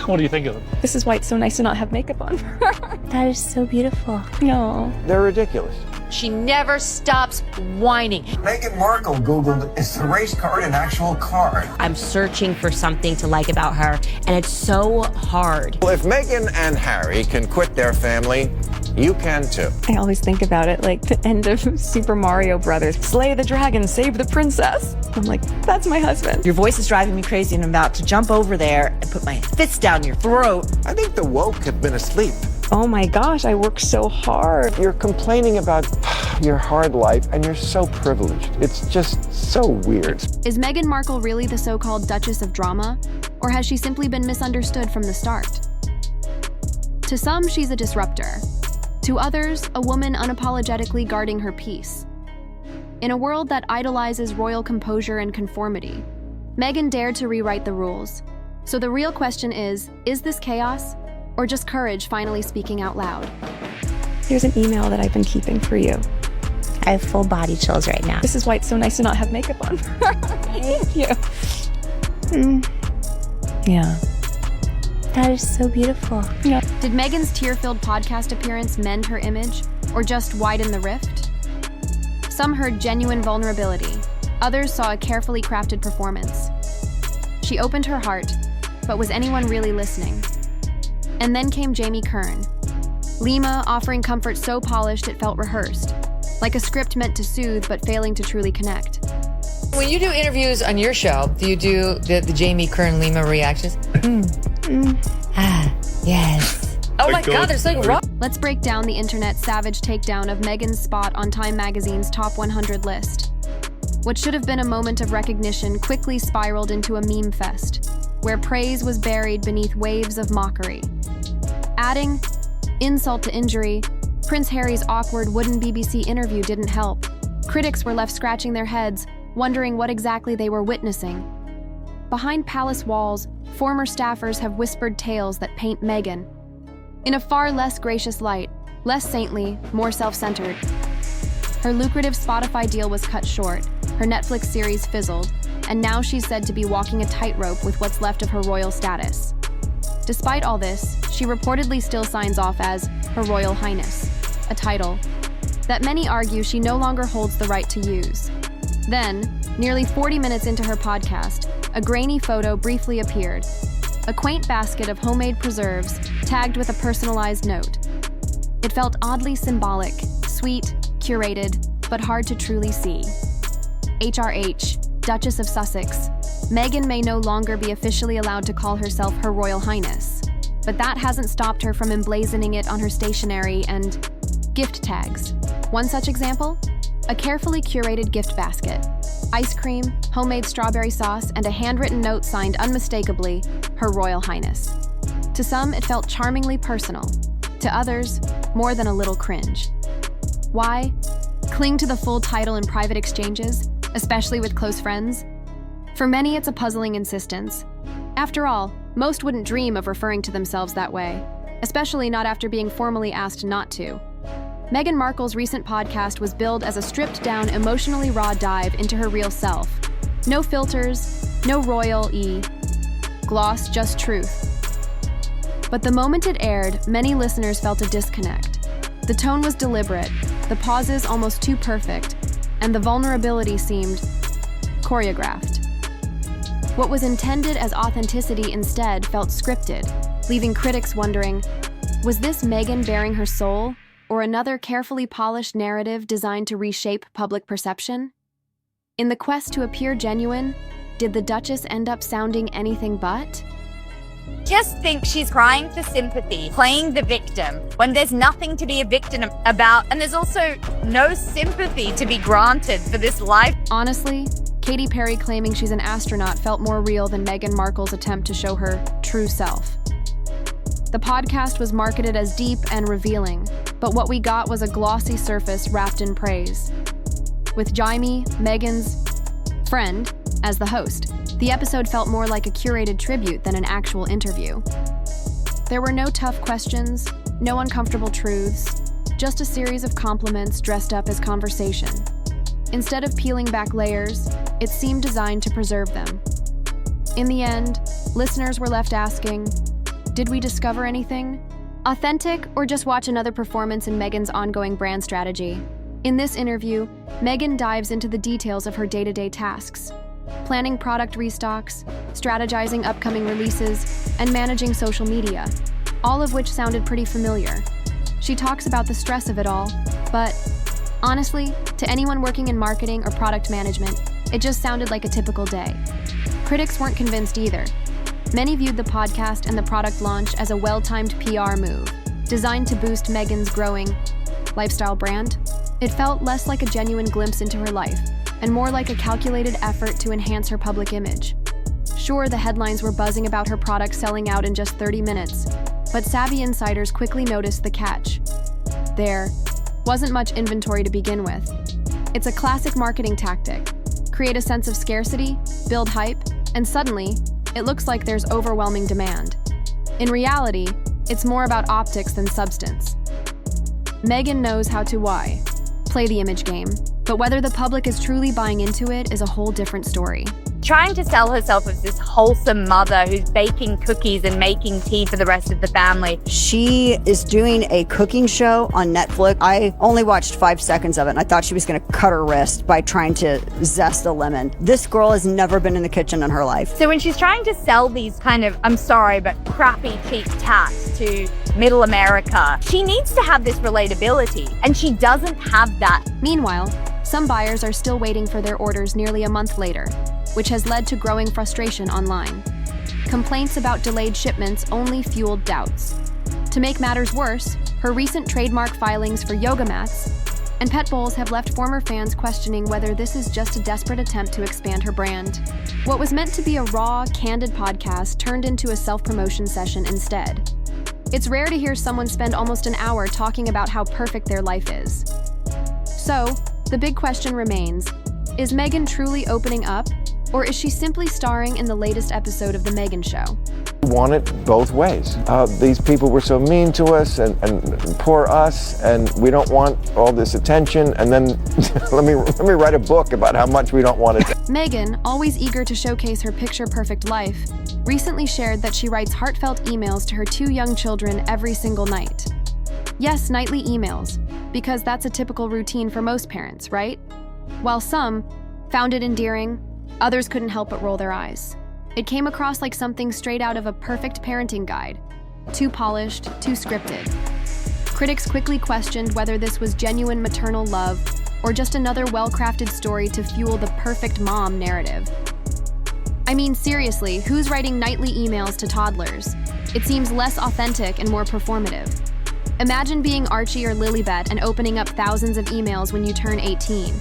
What do you think of them? This is why it's so nice to not have makeup on. That is so beautiful. No. They're ridiculous. She never stops whining. Meghan Markle Googled, is the race card an actual card? I'm searching for something to like about her, and it's so hard. Well, if Meghan and Harry can quit their family, you can too. I always think about it like the end of Super Mario Brothers. Slay the dragon, save the princess. I'm like, that's my husband. Your voice is driving me crazy and I'm about to jump over there and put my fist down your throat. I think the woke have been asleep. Oh my gosh, I work so hard. You're complaining about your hard life and you're so privileged. It's just so weird. Is Meghan Markle really the so-called Duchess of Drama? Or has she simply been misunderstood from the start? To some, she's a disruptor. To others, a woman unapologetically guarding her peace. In a world that idolizes royal composure and conformity, Meghan dared to rewrite the rules. So the real question is this chaos? Or just courage finally speaking out loud? Here's an email that I've been keeping for you. I have full body chills right now. This is why it's so nice to not have makeup on. Thank you. Yeah. That is so beautiful. Yeah. Did Meghan's tear-filled podcast appearance mend her image, or just widen the rift? Some heard genuine vulnerability. Others saw a carefully crafted performance. She opened her heart, but was anyone really listening? And then came Jamie Kern. Lima offering comfort so polished it felt rehearsed, like a script meant to soothe but failing to truly connect. When you do interviews on your show, do you do the Jamie Kern Lima reactions? Yes. Oh my God, there's like rock. Let's break down the internet's savage takedown of Meghan's spot on Time Magazine's top 100 list. What should have been a moment of recognition quickly spiraled into a meme fest, where praise was buried beneath waves of mockery. Adding insult to injury, Prince Harry's awkward wooden BBC interview didn't help. Critics were left scratching their heads, wondering what exactly they were witnessing. Behind palace walls, former staffers have whispered tales that paint Meghan in a far less gracious light, less saintly, more self-centered. Her lucrative Spotify deal was cut short, her Netflix series fizzled, and now she's said to be walking a tightrope with what's left of her royal status. Despite all this, she reportedly still signs off as Her Royal Highness, a title that many argue she no longer holds the right to use. Then, nearly 40 minutes into her podcast, a grainy photo briefly appeared, a quaint basket of homemade preserves tagged with a personalized note. It felt oddly symbolic, sweet, curated, but hard to truly see. HRH, Duchess of Sussex, Meghan may no longer be officially allowed to call herself Her Royal Highness, but that hasn't stopped her from emblazoning it on her stationery and gift tags. One such example? A carefully curated gift basket. Ice cream, homemade strawberry sauce, and a handwritten note signed unmistakably, Her Royal Highness. To some, it felt charmingly personal. To others, more than a little cringe. Why? Cling to the full title in private exchanges, especially with close friends? For many, it's a puzzling insistence. After all, most wouldn't dream of referring to themselves that way, especially not after being formally asked not to. Meghan Markle's recent podcast was billed as a stripped-down, emotionally raw dive into her real self. No filters, no royal-y gloss, just truth. But the moment it aired, many listeners felt a disconnect. The tone was deliberate, the pauses almost too perfect, and the vulnerability seemed choreographed. What was intended as authenticity instead felt scripted, leaving critics wondering, was this Meghan baring her soul, or another carefully polished narrative designed to reshape public perception? In the quest to appear genuine, did the Duchess end up sounding anything but? Just think she's crying for sympathy, playing the victim, when there's nothing to be a victim about, and there's also no sympathy to be granted for this life. Honestly, Katy Perry claiming she's an astronaut felt more real than Meghan Markle's attempt to show her true self. The podcast was marketed as deep and revealing, but what we got was a glossy surface wrapped in praise. With Jamie, Meghan's friend, as the host, the episode felt more like a curated tribute than an actual interview. There were no tough questions, no uncomfortable truths, just a series of compliments dressed up as conversation. Instead of peeling back layers, it seemed designed to preserve them. In the end, listeners were left asking, Did we discover anything? Authentic, or just watch another performance in Meghan's ongoing brand strategy? In this interview, Meghan dives into the details of her day-to-day tasks, planning product restocks, strategizing upcoming releases, and managing social media, all of which sounded pretty familiar. She talks about the stress of it all, but honestly, to anyone working in marketing or product management, it just sounded like a typical day. Critics weren't convinced either. Many viewed the podcast and the product launch as a well-timed PR move, designed to boost Meghan's growing lifestyle brand. It felt less like a genuine glimpse into her life, and more like a calculated effort to enhance her public image. Sure, the headlines were buzzing about her product selling out in just 30 minutes, but savvy insiders quickly noticed the catch. There wasn't much inventory to begin with. It's a classic marketing tactic. Create a sense of scarcity, build hype, and suddenly, it looks like there's overwhelming demand. In reality, it's more about optics than substance. Meghan knows how to play the image game, but whether the public is truly buying into it is a whole different story. Trying to sell herself as this wholesome mother who's baking cookies and making tea for the rest of the family. She is doing a cooking show on Netflix. I only watched 5 seconds of it, and I thought she was going to cut her wrist by trying to zest a lemon. This girl has never been in the kitchen in her life. So when she's trying to sell these kind of, I'm sorry, but crappy cheap tats to middle America, she needs to have this relatability, and she doesn't have that. Meanwhile, some buyers are still waiting for their orders nearly a month later, which has led to growing frustration online. Complaints about delayed shipments only fueled doubts. To make matters worse, her recent trademark filings for yoga mats and pet bowls have left former fans questioning whether this is just a desperate attempt to expand her brand. What was meant to be a raw, candid podcast turned into a self-promotion session instead. It's rare to hear someone spend almost an hour talking about how perfect their life is. So, the big question remains, is Meghan truly opening up, or is she simply starring in the latest episode of The Meghan Show? We want it both ways. These people were so mean to us and poor us, and we don't want all this attention, and then let me write a book about how much we don't want it. Meghan, always eager to showcase her picture-perfect life, recently shared that she writes heartfelt emails to her 2 young children every single night. Yes, nightly emails, because that's a typical routine for most parents, right? While some found it endearing, others couldn't help but roll their eyes. It came across like something straight out of a perfect parenting guide. Too polished, too scripted. Critics quickly questioned whether this was genuine maternal love or just another well-crafted story to fuel the perfect mom narrative. I mean, seriously, who's writing nightly emails to toddlers? It seems less authentic and more performative. Imagine being Archie or Lilibet and opening up thousands of emails when you turn 18.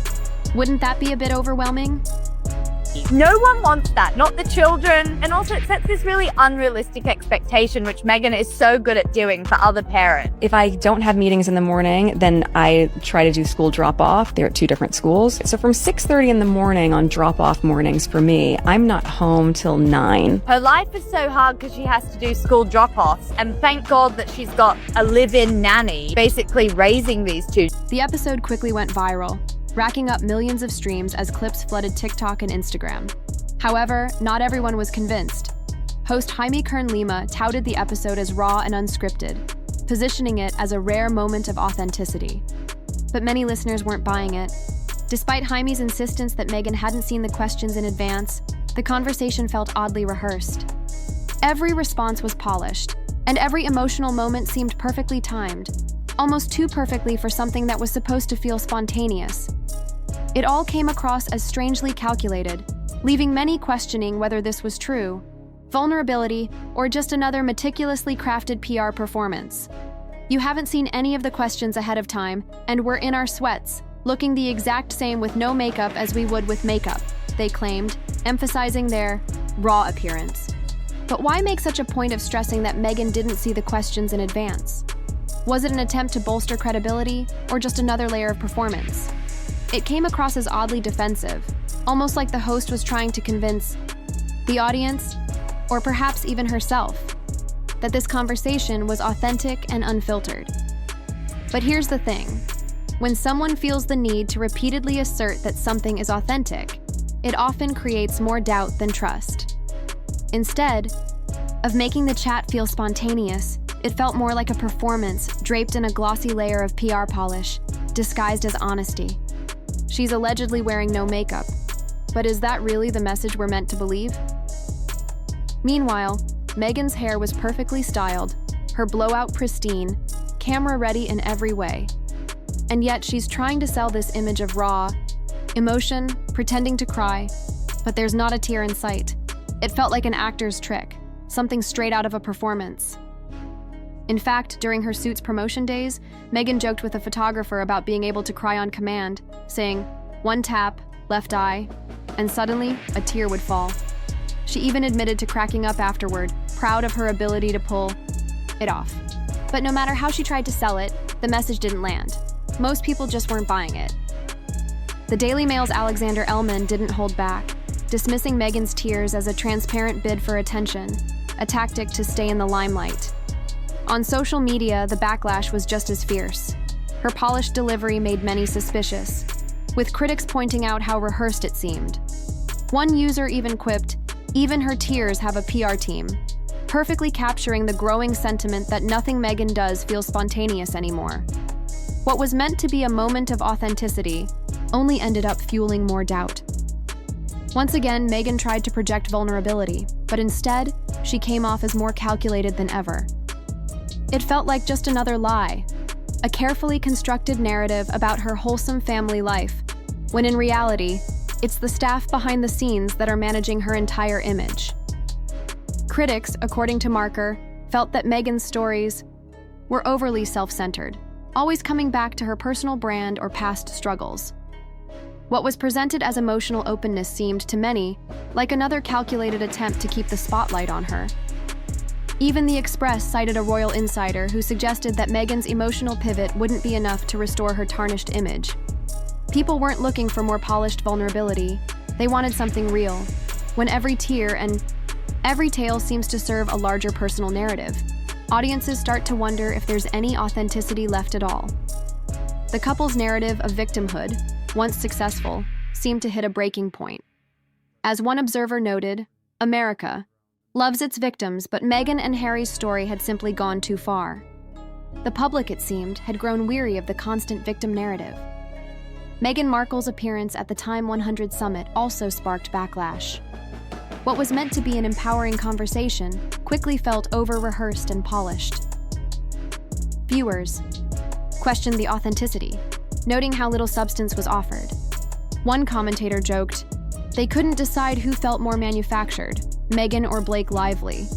Wouldn't that be a bit overwhelming? No one wants that, not the children. And also it sets this really unrealistic expectation, which Meghan is so good at doing for other parents. If I don't have meetings in the morning, then I try to do school drop-off. They're at 2 different schools. So from 6:30 in the morning on drop-off mornings for me, I'm not home till 9. Her life is so hard because she has to do school drop-offs. And thank God that she's got a live-in nanny basically raising these 2. The episode quickly went viral, racking up millions of streams as clips flooded TikTok and Instagram. However, not everyone was convinced. Host Jaime Kern-Lima touted the episode as raw and unscripted, positioning it as a rare moment of authenticity. But many listeners weren't buying it. Despite Jaime's insistence that Meghan hadn't seen the questions in advance, the conversation felt oddly rehearsed. Every response was polished, and every emotional moment seemed perfectly timed, almost too perfectly for something that was supposed to feel spontaneous. It all came across as strangely calculated, leaving many questioning whether this was true, vulnerability, or just another meticulously crafted PR performance. You haven't seen any of the questions ahead of time, and we're in our sweats, looking the exact same with no makeup as we would with makeup, they claimed, emphasizing their raw appearance. But why make such a point of stressing that Meghan didn't see the questions in advance? Was it an attempt to bolster credibility, or just another layer of performance? It came across as oddly defensive, almost like the host was trying to convince the audience, or perhaps even herself, that this conversation was authentic and unfiltered. But here's the thing. When someone feels the need to repeatedly assert that something is authentic, it often creates more doubt than trust. Instead, of making the chat feel spontaneous, it felt more like a performance draped in a glossy layer of PR polish, disguised as honesty. She's allegedly wearing no makeup, but is that really the message we're meant to believe? Meanwhile, Meghan's hair was perfectly styled, her blowout pristine, camera ready in every way. And yet she's trying to sell this image of raw emotion, pretending to cry, but there's not a tear in sight. It felt like an actor's trick, something straight out of a performance. In fact, during her suit's promotion days, Meghan joked with a photographer about being able to cry on command, saying, "One tap, left eye," and suddenly, a tear would fall. She even admitted to cracking up afterward, proud of her ability to pull it off. But no matter how she tried to sell it, the message didn't land. Most people just weren't buying it. The Daily Mail's Alexander Ellman didn't hold back, dismissing Meghan's tears as a transparent bid for attention, a tactic to stay in the limelight. On social media, the backlash was just as fierce. Her polished delivery made many suspicious, with critics pointing out how rehearsed it seemed. One user even quipped, "Even her tears have a PR team," perfectly capturing the growing sentiment that nothing Meghan does feels spontaneous anymore. What was meant to be a moment of authenticity only ended up fueling more doubt. Once again, Meghan tried to project vulnerability, but instead, she came off as more calculated than ever. It felt like just another lie, a carefully constructed narrative about her wholesome family life, when in reality, it's the staff behind the scenes that are managing her entire image. Critics, according to Maher, felt that Meghan's stories were overly self-centered, always coming back to her personal brand or past struggles. What was presented as emotional openness seemed, to many, like another calculated attempt to keep the spotlight on her. Even The Express cited a royal insider who suggested that Meghan's emotional pivot wouldn't be enough to restore her tarnished image. People weren't looking for more polished vulnerability. They wanted something real, when every tear and every tale seems to serve a larger personal narrative. Audiences start to wonder if there's any authenticity left at all. The couple's narrative of victimhood, once successful, seemed to hit a breaking point. As one observer noted, America loves its victims, but Meghan and Harry's story had simply gone too far. The public, it seemed, had grown weary of the constant victim narrative. Meghan Markle's appearance at the Time 100 summit also sparked backlash. What was meant to be an empowering conversation quickly felt over-rehearsed and polished. Viewers questioned the authenticity, noting how little substance was offered. One commentator joked, they couldn't decide who felt more manufactured, Meghan or Blake Lively.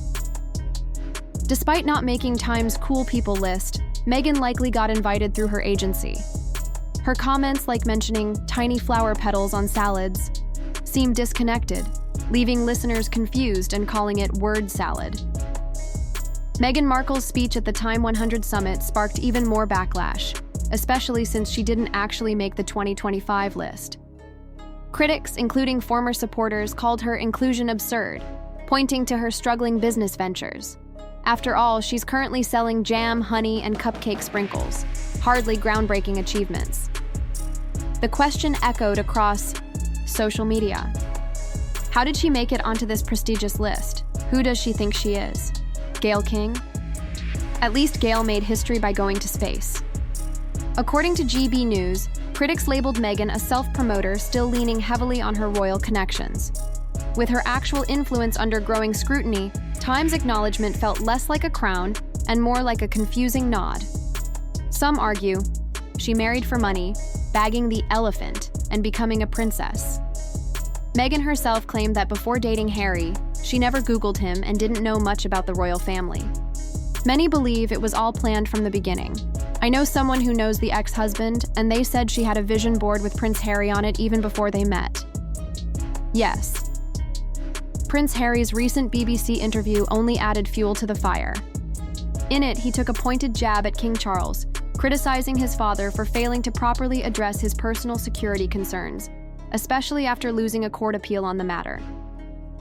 Despite not making Time's Cool People list, Meghan likely got invited through her agency. Her comments, like mentioning tiny flower petals on salads, seemed disconnected, leaving listeners confused and calling it word salad. Meghan Markle's speech at the Time 100 summit sparked even more backlash, especially since she didn't actually make the 2025 list. Critics, including former supporters, called her inclusion absurd, pointing to her struggling business ventures. After all, she's currently selling jam, honey, and cupcake sprinkles, hardly groundbreaking achievements. The question echoed across social media. How did she make it onto this prestigious list? Who does she think she is? Gayle King? At least Gayle made history by going to space. According to GB News, critics labeled Meghan a self-promoter still leaning heavily on her royal connections. With her actual influence under growing scrutiny, Time's acknowledgement felt less like a crown and more like a confusing nod. Some argue she married for money, bagging the elephant, and becoming a princess. Meghan herself claimed that before dating Harry, she never Googled him and didn't know much about the royal family. Many believe it was all planned from the beginning. I know someone who knows the ex-husband, and they said she had a vision board with Prince Harry on it even before they met. Yes. Prince Harry's recent BBC interview only added fuel to the fire. In it, he took a pointed jab at King Charles, criticizing his father for failing to properly address his personal security concerns, especially after losing a court appeal on the matter.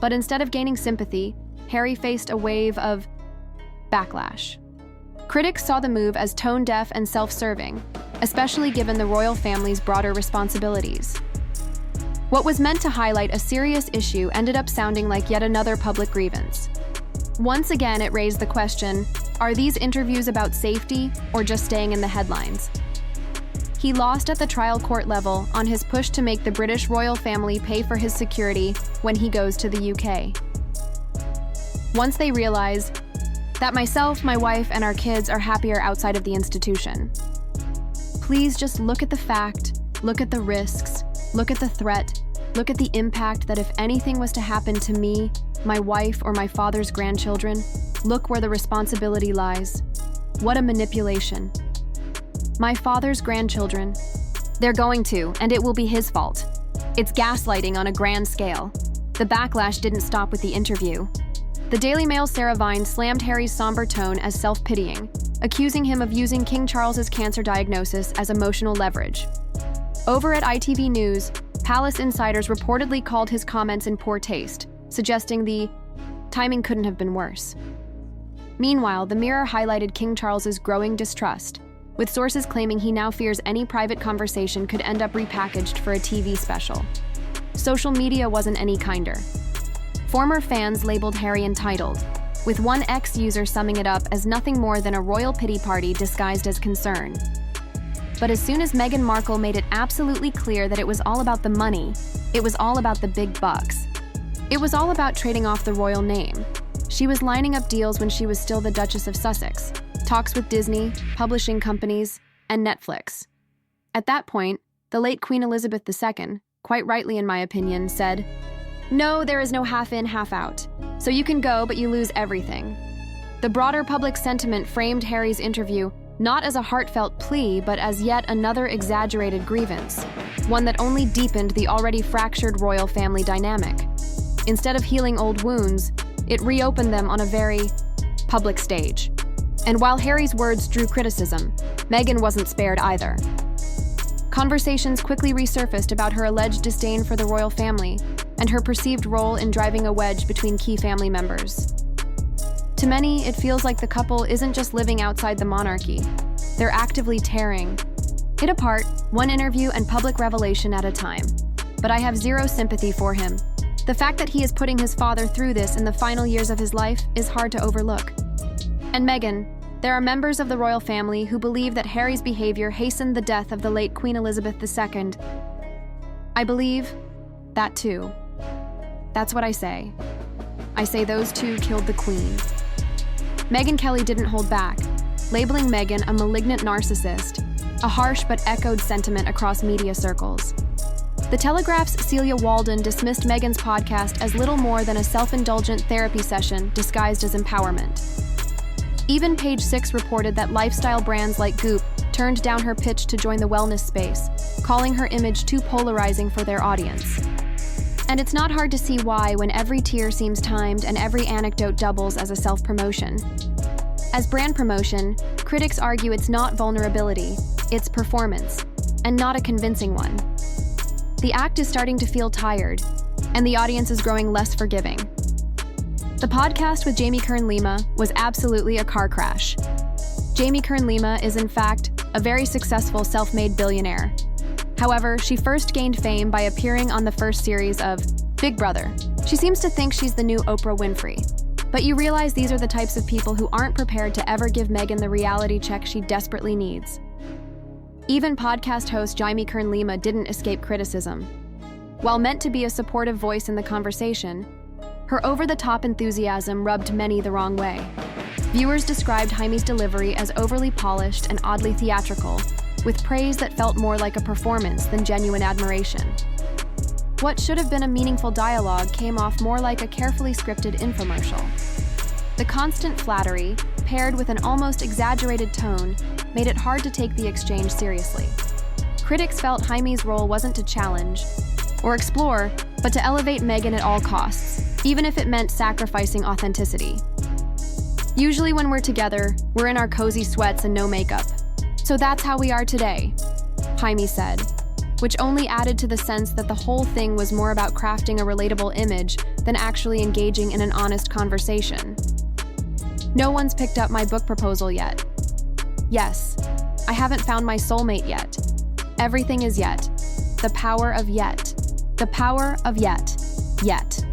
But instead of gaining sympathy, Harry faced a wave of backlash. Critics saw the move as tone-deaf and self-serving, especially given the royal family's broader responsibilities. What was meant to highlight a serious issue ended up sounding like yet another public grievance. Once again, it raised the question, are these interviews about safety or just staying in the headlines? He lost at the trial court level on his push to make the British royal family pay for his security when he goes to the UK. Once they realize that myself, my wife, and our kids are happier outside of the institution. Please just look at the fact, look at the risks, look at the threat, look at the impact that if anything was to happen to me, my wife, or my father's grandchildren, look where the responsibility lies. What a manipulation. My father's grandchildren, they're going to, and it will be his fault. It's gaslighting on a grand scale. The backlash didn't stop with the interview. The Daily Mail's Sarah Vine slammed Harry's somber tone as self-pitying, accusing him of using King Charles's cancer diagnosis as emotional leverage. Over at ITV News, Palace insiders reportedly called his comments in poor taste, suggesting the timing couldn't have been worse. Meanwhile, the Mirror highlighted King Charles's growing distrust, with sources claiming he now fears any private conversation could end up repackaged for a TV special. Social media wasn't any kinder. Former fans labeled Harry entitled, with one ex-user summing it up as nothing more than a royal pity party disguised as concern. But as soon as Meghan Markle made it absolutely clear that it was all about the money, it was all about the big bucks. It was all about trading off the royal name. She was lining up deals when she was still the Duchess of Sussex, talks with Disney, publishing companies, and Netflix. At that point, the late Queen Elizabeth II, quite rightly in my opinion, said, "No, there is no half in, half out. So you can go, but you lose everything." The broader public sentiment framed Harry's interview not as a heartfelt plea, but as yet another exaggerated grievance, one that only deepened the already fractured royal family dynamic. Instead of healing old wounds, it reopened them on a very public stage. And while Harry's words drew criticism, Meghan wasn't spared either. Conversations quickly resurfaced about her alleged disdain for the royal family and her perceived role in driving a wedge between key family members. To many, it feels like the couple isn't just living outside the monarchy. They're actively tearing it apart, one interview and public revelation at a time. But I have zero sympathy for him. The fact that he is putting his father through this in the final years of his life is hard to overlook. And Meghan, there are members of the royal family who believe that Harry's behavior hastened the death of the late Queen Elizabeth II. I believe that too. That's what I say. I say those two killed the Queen. Megyn Kelly didn't hold back, labeling Meghan a malignant narcissist, a harsh but echoed sentiment across media circles. The Telegraph's Celia Walden dismissed Meghan's podcast as little more than a self-indulgent therapy session disguised as empowerment. Even Page Six reported that lifestyle brands like Goop turned down her pitch to join the wellness space, calling her image too polarizing for their audience. And it's not hard to see why when every tier seems timed and every anecdote doubles as a self-promotion. As brand promotion, critics argue it's not vulnerability, it's performance, and not a convincing one. The act is starting to feel tired, and the audience is growing less forgiving. The podcast with Jamie Kern-Lima was absolutely a car crash. Jamie Kern-Lima is, in fact, a very successful self-made billionaire. However, she first gained fame by appearing on the first series of Big Brother. She seems to think she's the new Oprah Winfrey. But you realize these are the types of people who aren't prepared to ever give Meghan the reality check she desperately needs. Even podcast host Jamie Kern-Lima didn't escape criticism. While meant to be a supportive voice in the conversation, her over-the-top enthusiasm rubbed many the wrong way. Viewers described Jaime's delivery as overly polished and oddly theatrical, with praise that felt more like a performance than genuine admiration. What should have been a meaningful dialogue came off more like a carefully scripted infomercial. The constant flattery, paired with an almost exaggerated tone, made it hard to take the exchange seriously. Critics felt Jaime's role wasn't to challenge or explore, but to elevate Meghan at all costs, even if it meant sacrificing authenticity. Usually when we're together, we're in our cozy sweats and no makeup. So that's how we are today, Jaime said, which only added to the sense that the whole thing was more about crafting a relatable image than actually engaging in an honest conversation. No one's picked up my book proposal yet. Yes, I haven't found my soulmate yet. Everything is yet. The power of yet. The power of yet. Yet.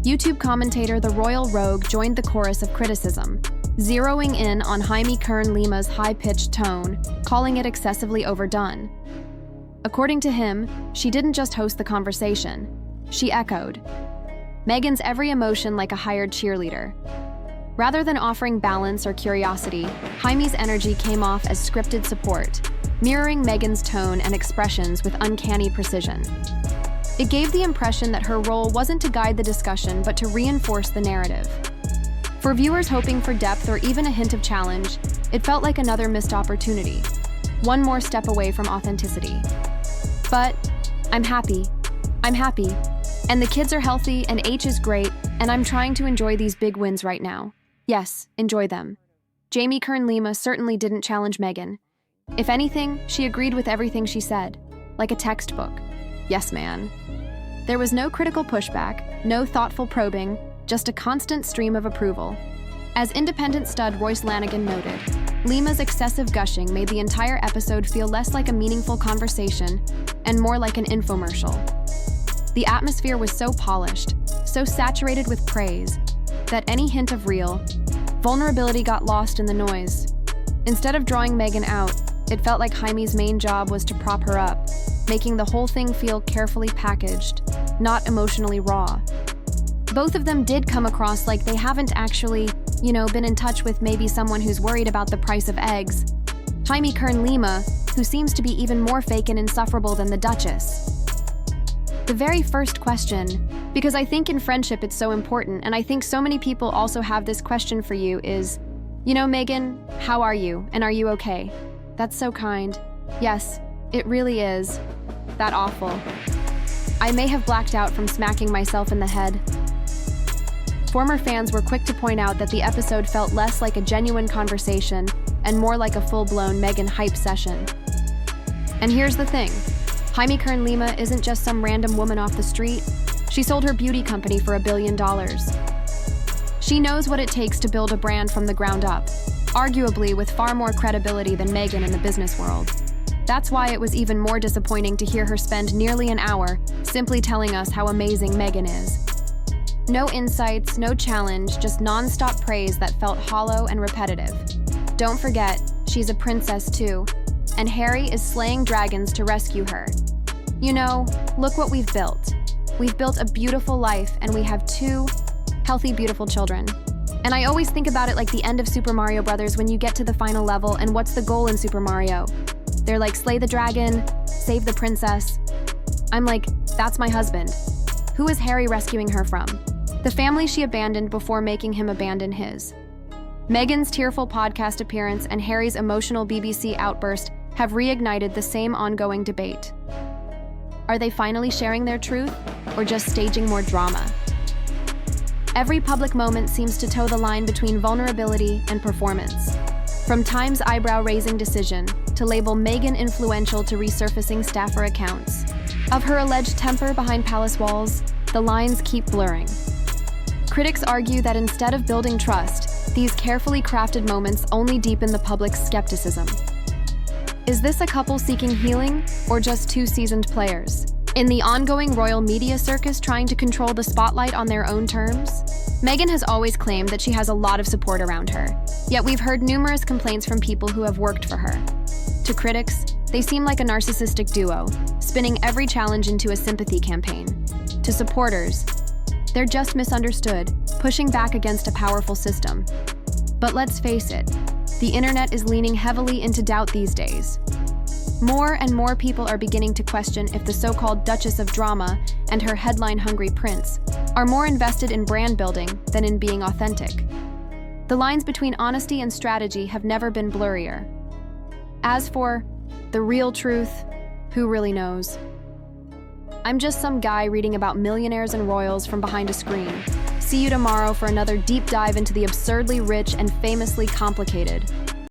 YouTube commentator The Royal Rogue joined the chorus of criticism, zeroing in on Jaime Kern-Lima's high-pitched tone, calling it excessively overdone. According to him, she didn't just host the conversation, she echoed Meghan's every emotion like a hired cheerleader. Rather than offering balance or curiosity, Jaime's energy came off as scripted support, mirroring Meghan's tone and expressions with uncanny precision. It gave the impression that her role wasn't to guide the discussion but to reinforce the narrative. For viewers hoping for depth or even a hint of challenge, it felt like another missed opportunity, one more step away from authenticity. But I'm happy. And the kids are healthy and H is great, and I'm trying to enjoy these big wins right now. Yes, enjoy them. Jaime Kern-Lima certainly didn't challenge Meghan. If anything, she agreed with everything she said, like a textbook. Yes, man. There was no critical pushback, no thoughtful probing, just a constant stream of approval. As independent stud Royce Lanigan noted, Lima's excessive gushing made the entire episode feel less like a meaningful conversation and more like an infomercial. The atmosphere was so polished, so saturated with praise, that any hint of real vulnerability got lost in the noise. Instead of drawing Meghan out, it felt like Jaime's main job was to prop her up, making the whole thing feel carefully packaged, not emotionally raw. Both of them did come across like they haven't actually, been in touch with maybe someone who's worried about the price of eggs. Jaime Kern-Lima, who seems to be even more fake and insufferable than the Duchess. The very first question, because I think in friendship it's so important, and I think so many people also have this question for you is, Meghan, how are you? And are you okay? That's so kind. Yes, it really is. That awful. I may have blacked out from smacking myself in the head. Former fans were quick to point out that the episode felt less like a genuine conversation and more like a full-blown Meghan hype session. And here's the thing. Jaime Kern-Lima isn't just some random woman off the street. She sold her beauty company for $1 billion. She knows what it takes to build a brand from the ground up, arguably with far more credibility than Meghan in the business world. That's why it was even more disappointing to hear her spend nearly an hour simply telling us how amazing Meghan is. No insights, no challenge, just non-stop praise that felt hollow and repetitive. Don't forget, she's a princess too, and Harry is slaying dragons to rescue her. Look what we've built. We've built a beautiful life, and we have 2 healthy, beautiful children. And I always think about it like the end of Super Mario Bros. When you get to the final level, and what's the goal in Super Mario? They're like, slay the dragon, save the princess. I'm like, that's my husband. Who is Harry rescuing her from? The family she abandoned before making him abandon his. Meghan's tearful podcast appearance and Harry's emotional BBC outburst have reignited the same ongoing debate. Are they finally sharing their truth, or just staging more drama? Every public moment seems to toe the line between vulnerability and performance. From Time's eyebrow-raising decision to label Meghan influential to resurfacing staffer accounts. Of her alleged temper behind palace walls, the lines keep blurring. Critics argue that instead of building trust, these carefully crafted moments only deepen the public's skepticism. Is this a couple seeking healing, or just 2 seasoned players? In the ongoing royal media circus trying to control the spotlight on their own terms? Meghan has always claimed that she has a lot of support around her, yet we've heard numerous complaints from people who have worked for her. To critics, they seem like a narcissistic duo, spinning every challenge into a sympathy campaign. To supporters, they're just misunderstood, pushing back against a powerful system. But let's face it, the internet is leaning heavily into doubt these days. More and more people are beginning to question if the so-called Duchess of Drama and her headline-hungry prince are more invested in brand building than in being authentic. The lines between honesty and strategy have never been blurrier. As for the real truth, who really knows? I'm just some guy reading about millionaires and royals from behind a screen. See you tomorrow for another deep dive into the absurdly rich and famously complicated